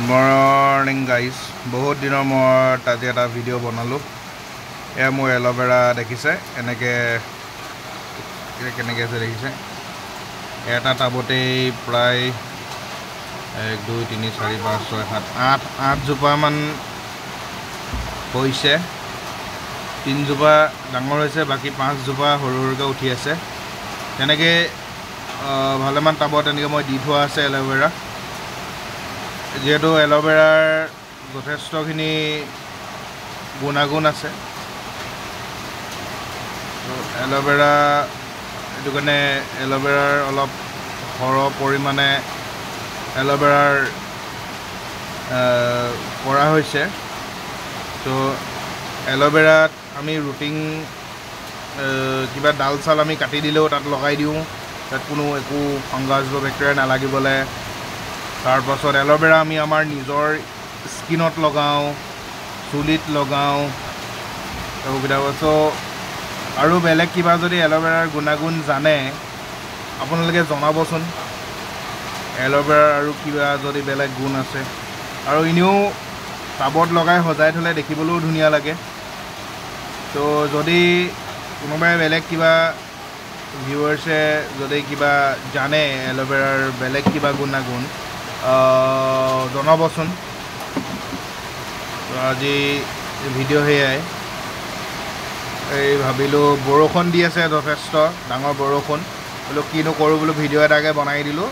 Morning guys বহুত দিনৰ মূৰত আজি এটা ভিডিঅ' বনালোঁ। এয়া মোৰ এল'ভেৰা দেখিছে কেনেকৈ আছে দেখিছে। এটা টাবতেই প্ৰায় 1 2 3 4 5 6 7 8 জোপামান হৈছে। 3 জোপা ডাঙৰ হৈছে, বাকী 5 জোপা সৰু সৰুকৈ উঠি আছে। তেনেকৈ ভালেমান টাবত তেনেকৈ মই দি থোৱা আছে এল'ভেৰা। যিহেতু এল'ভেৰাৰ যথেষ্টখিনি গুণাগুণ আছে, এল'ভেৰা সেইটো কাৰণে এল'ভেৰাৰ অলপ সৰহ পৰিমাণে এল'ভেৰাৰ কৰা হৈছে। তো এল'ভেৰাত আমি ৰুটিং কিবা ডাল চাল আমি কাটি দিলেও তাত লগাই দিওঁ, তাত কোনো একো ফাংগাছ বা বেক্টেৰিয়া নালাগিবলৈ। তাৰপাছত এল'ভেৰা আমি আমাৰ নিজৰ স্কিনত লগাওঁ, চুলিত লগাওঁ, সুবিধা পাইছোঁ। আৰু বেলেগ কিবা যদি এল'ভেৰাৰ গুণাগুণ জানে আপোনালোকে জনাবচোন। এল'ভেৰাৰ আৰু কিবা যদি বেলেগ গুণ আছে, আৰু এনেও টাবত লগাই সজাই থ'লে দেখিবলৈও ধুনীয়া লাগে। তো যদি কোনোবাই বেলেগ কিবা ভিউৱাৰ্ছে যদি কিবা জানে এল'ভেৰাৰ বেলেগ কিবা গুণাগুণ জনাবচোন। তো আজি ভিডিঅ' সেয়াই। ভাবিলোঁ বৰষুণ দি আছে, যথেষ্ট ডাঙৰ বৰষুণ, বোলো কিনো কৰোঁ বোলো ভিডিঅ' এটাকে বনাই দিলোঁ।